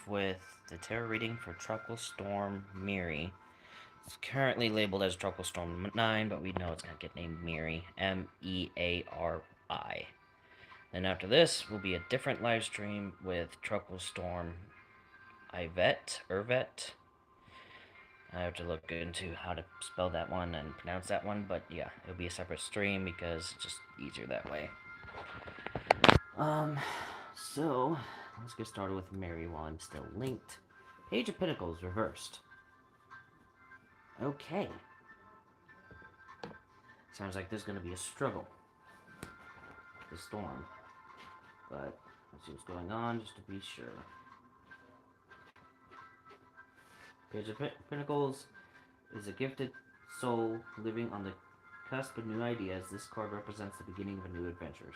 with the tarot reading for Tropical Storm Meari. It's currently labeled as Tropical Storm 9, but we know it's going to get named Meari. Meari. Then after this will be a different live stream with Tropical Storm Irvet. I have to look into how to spell that one and pronounce that one, but yeah, it'll be a separate stream because it's just easier that way. So let's get started with Meari while I'm still linked. Page of Pentacles reversed. Okay. Sounds like there's going to be a struggle. The storm. But let's see what's going on just to be sure. Page of Pentacles is a gifted soul living on the cusp of new ideas. This card represents the beginning of a new adventures.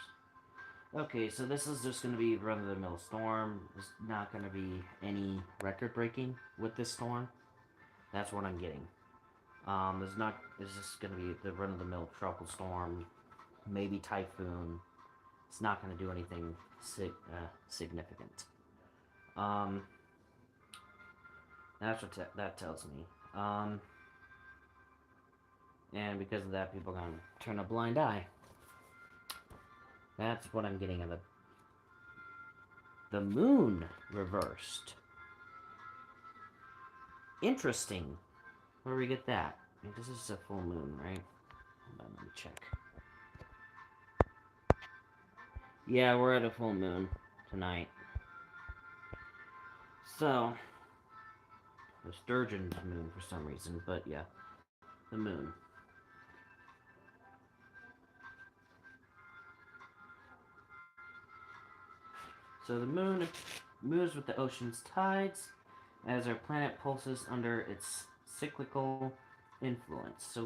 Okay, so this is just going to be run-of-the-mill storm. There's not going to be any record-breaking with this storm. That's what I'm getting. It's just going to be the run-of-the-mill tropical storm, maybe typhoon. It's not going to do anything significant. That's what that tells me. And because of that, people are going to turn a blind eye. That's what I'm getting of it. The moon reversed. Interesting. Where do we get that? I mean, this is a full moon, right? Hold on, let me check. Yeah, we're at a full moon tonight. So, the sturgeon's moon for some reason, but yeah, the moon. So the moon moves with the ocean's tides as our planet pulses under its cyclical influence.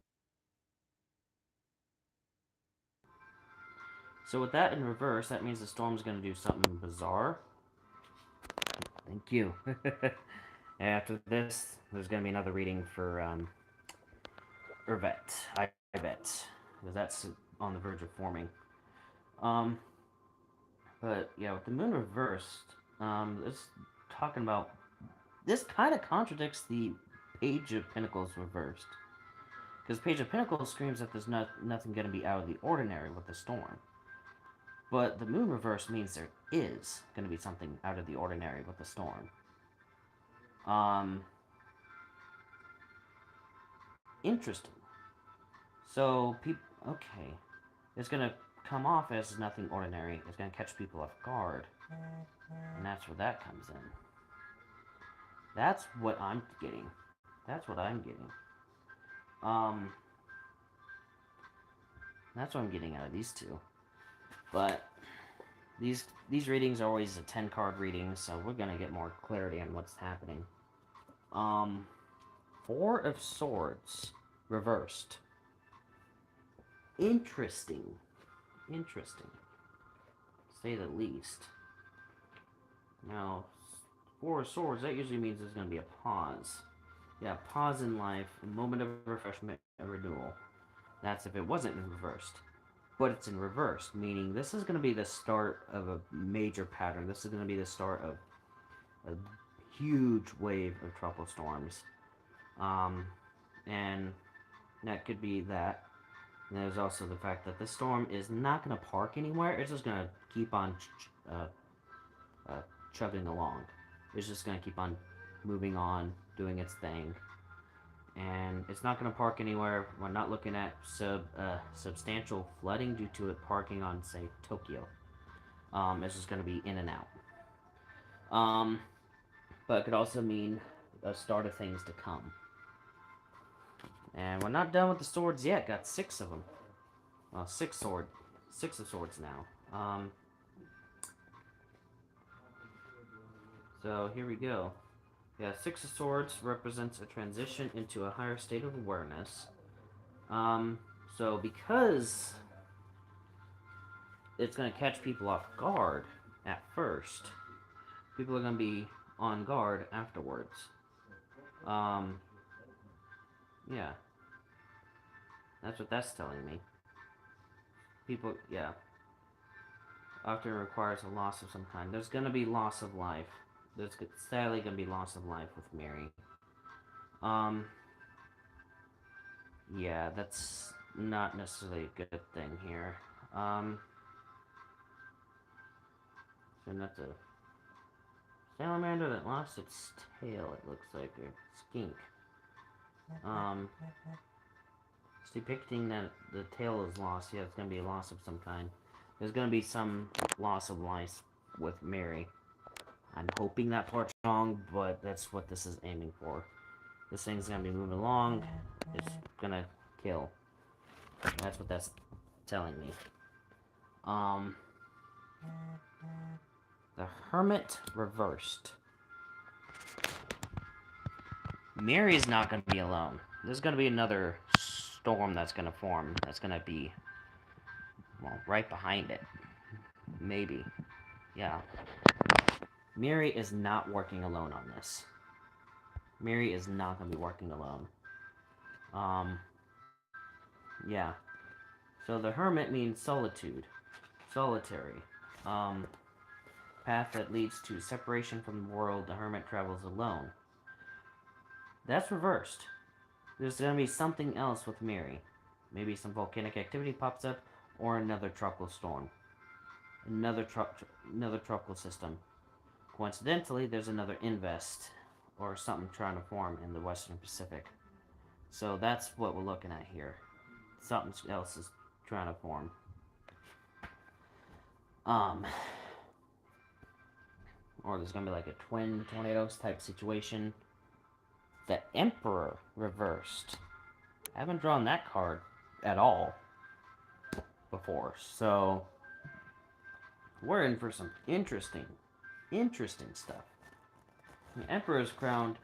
So with that in reverse, that means the storm's going to do something bizarre. Thank you. After this, there's going to be another reading for I bet, because that's on the verge of forming. But yeah, with the moon reversed, it's talking about, this kind of contradicts the Page of Pentacles reversed. Because Page of Pentacles screams that there's nothing going to be out of the ordinary with the storm. But the moon reverse means there is going to be something out of the ordinary with the storm. Interesting. So, okay. It's going to come off as nothing ordinary. It's going to catch people off guard. And that's where that comes in. That's what I'm getting. That's what I'm getting. That's what I'm getting out of these two. But these readings are always a 10-card reading, so we're gonna get more clarity on what's happening. Four of Swords reversed. Interesting. Interesting. To say the least. Now, Four of Swords, that usually means there's gonna be a pause. Yeah, pause in life, a moment of refreshment, a renewal. That's if it wasn't in reversed. But it's in reverse, meaning this is going to be the start of a major pattern. This is going to be the start of a huge wave of tropical storms. And that could be that. And there's also the fact that the storm is not going to park anywhere. It's just going to keep on chugging along. It's just going to keep on moving on, doing its thing. And it's not going to park anywhere. We're not looking at substantial flooding due to it parking on, say, Tokyo. It's just going to be in and out. But it could also mean a start of things to come. And we're not done with the swords yet. Got 6 of them. Well, 6 of swords now. So here we go. Yeah, 6 of Swords represents a transition into a higher state of awareness. So because it's going to catch people off guard at first, people are going to be on guard afterwards. Yeah. That's what that's telling me. People, yeah. Often requires a loss of some kind. There's going to be loss of life there's sadly gonna be loss of life with Meari. Um, yeah, that's not necessarily a good thing here. And that's a salamander that lost its tail, it looks like, or skink. Um, it's depicting that the tail is lost. Yeah, it's gonna be a loss of some kind. There's gonna be some loss of life with Meari. I'm hoping that part's wrong, but that's what this is aiming for. This thing's gonna be moving along. It's gonna kill. That's what that's telling me. The Hermit reversed. Meari's not gonna be alone. There's gonna be another storm that's gonna form. That's gonna be, well, right behind it. Maybe. Yeah. Meari is not working alone on this. Meari is not gonna be working alone. Yeah. So the Hermit means solitude. Solitary. Path that leads to separation from the world, the Hermit travels alone. That's reversed. There's gonna be something else with Meari. Maybe some volcanic activity pops up, or another tropical storm. Another tropical system. Coincidentally, there's another invest, or something trying to form in the Western Pacific. So that's what we're looking at here. Something else is trying to form. Or there's gonna be like a twin tornadoes type situation. The Emperor reversed. I haven't drawn that card at all before, so we're in for some interesting stuff. The Emperor is crowned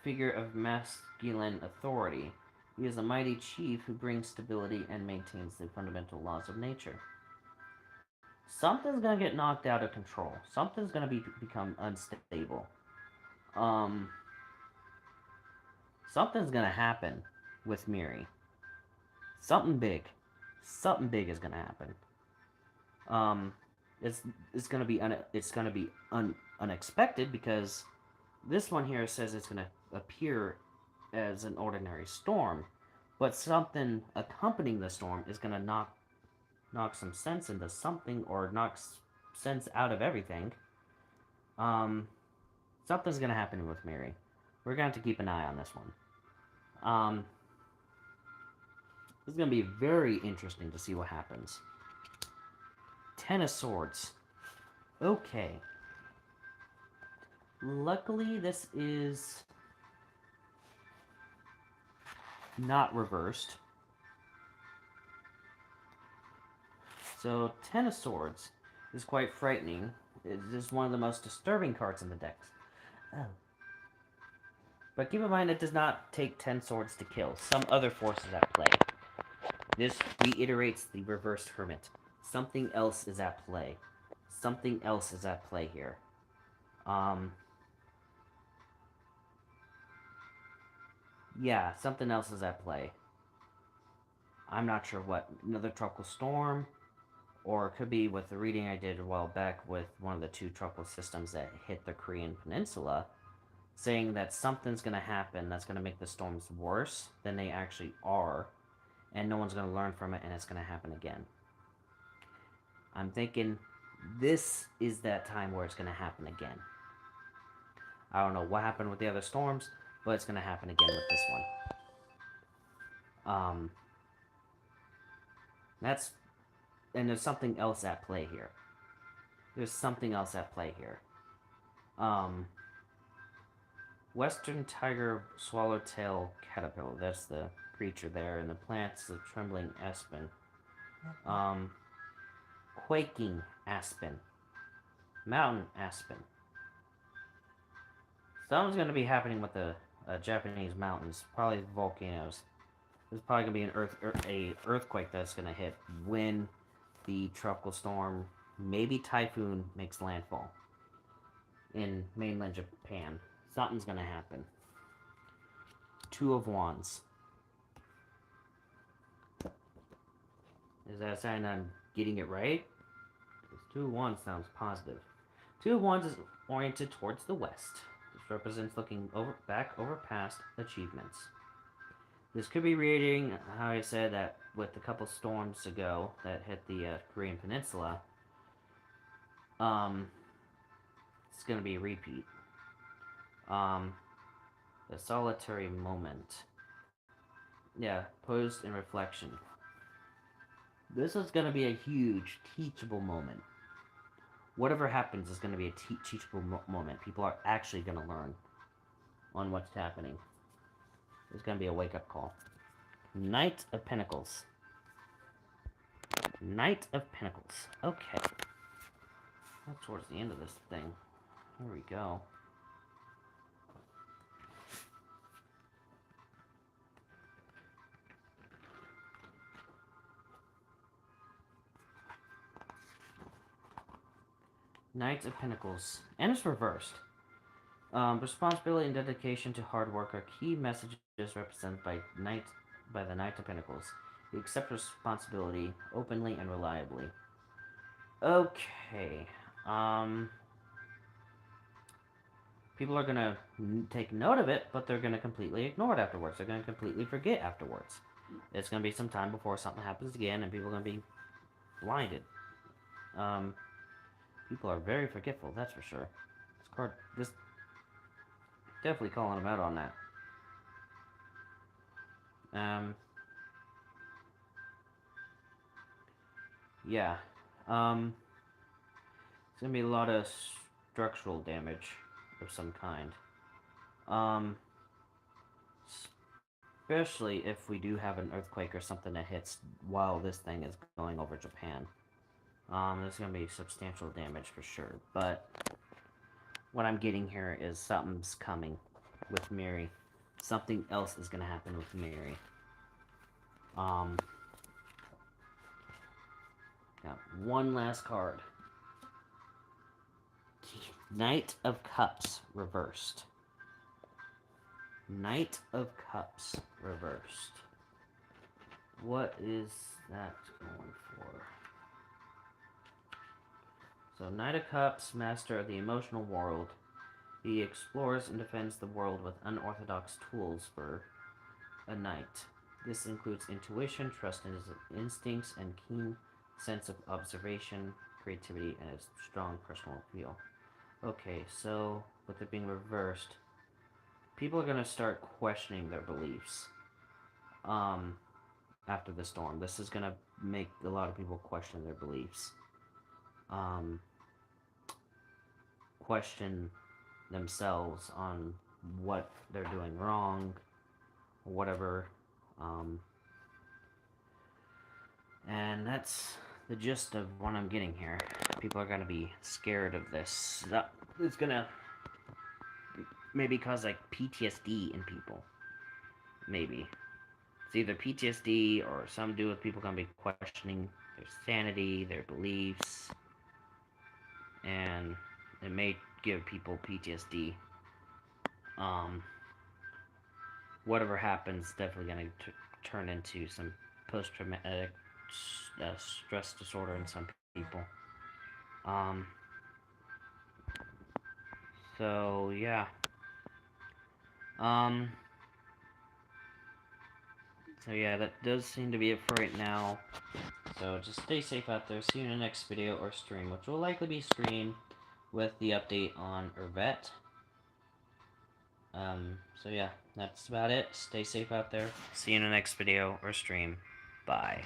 figure of masculine authority. He is a mighty chief who brings stability and maintains the fundamental laws of nature. Something's gonna get knocked out of control. Something's gonna become unstable. Something's gonna happen with Meari. Something big is gonna happen. It's gonna be unexpected because this one here says it's gonna appear as an ordinary storm, but something accompanying the storm is gonna knock some sense into something, or knock sense out of everything. Something's gonna happen with Meari. We're going to have to keep an eye on this one. This is going to be very interesting to see what happens. Ten of Swords. Okay. Luckily, this is not reversed. So, Ten of Swords is quite frightening. It is one of the most disturbing cards in the decks. Oh. But keep in mind, it does not take 10 swords to kill. Some other forces at play. This reiterates the reversed Hermit. Something else is at play. Something else is at play here. Yeah, something else is at play. I'm not sure what. Another tropical storm? Or it could be with the reading I did a while back with one of the two tropical systems that hit the Korean Peninsula, saying that something's going to happen that's going to make the storms worse than they actually are, and no one's going to learn from it, and it's going to happen again. I'm thinking this is that time where it's going to happen again. I don't know what happened with the other storms, but it's going to happen again with this one. And there's something else at play here. Western tiger swallowtail caterpillar. That's the creature there, and the plant's the trembling aspen. Quaking aspen. Mountain aspen. Something's going to be happening with the Japanese mountains. Probably volcanoes. There's probably going to be an earthquake that's going to hit when the tropical storm, maybe typhoon, makes landfall in mainland Japan. Something's going to happen. Two of Wands. Is that a sign I'm getting it right? Two of Wands sounds positive. Two of Wands is oriented towards the west. This represents looking back over past achievements. This could be reiterating how I said that with a couple storms ago that hit the Korean Peninsula. Um, it's gonna be a repeat. Um, the solitary moment. Yeah, posed in reflection. This is gonna be a huge teachable moment. Whatever happens is gonna be a teachable moment. People are actually gonna learn on what's happening. It's gonna be a wake up call. Knight of Pentacles. Knight of Pentacles. Okay. That's towards the end of this thing. Here we go. Knight of Pentacles. And it's reversed. Responsibility and dedication to hard work are key messages represented by the Knight of Pentacles. You accept responsibility openly and reliably. Okay. People are gonna take note of it, but they're gonna completely ignore it afterwards. They're gonna completely forget afterwards. It's gonna be some time before something happens again, and people are gonna be blinded. People are very forgetful, that's for sure. This definitely calling them out on that. Yeah. It's gonna be a lot of structural damage of some kind. Especially if we do have an earthquake or something that hits while this thing is going over Japan. There's gonna be substantial damage for sure. But what I'm getting here is something's coming with Meari. Something else is gonna happen with Meari. Got one last card. Knight of Cups reversed. Knight of Cups reversed. What is that going for? So, Knight of Cups, master of the emotional world. He explores and defends the world with unorthodox tools for a knight. This includes intuition, trust in his instincts, and keen sense of observation, creativity, and a strong personal appeal. Okay, so with it being reversed, people are gonna start questioning their beliefs. After the storm, this is gonna make a lot of people question their beliefs. Question themselves on what they're doing wrong, or whatever. And that's the gist of what I'm getting here. People are gonna be scared of this. It's gonna maybe cause like PTSD in people. Maybe. It's either PTSD or something to do with people gonna be questioning their sanity, their beliefs, and it may give people PTSD. Whatever happens, definitely gonna turn into some post-traumatic stress disorder in some people. So yeah. So yeah, that does seem to be it for right now. So just stay safe out there. See you in the next video or stream, which will likely be streamed with the update on Irvet. So yeah, that's about it. Stay safe out there. See you in the next video or stream. Bye.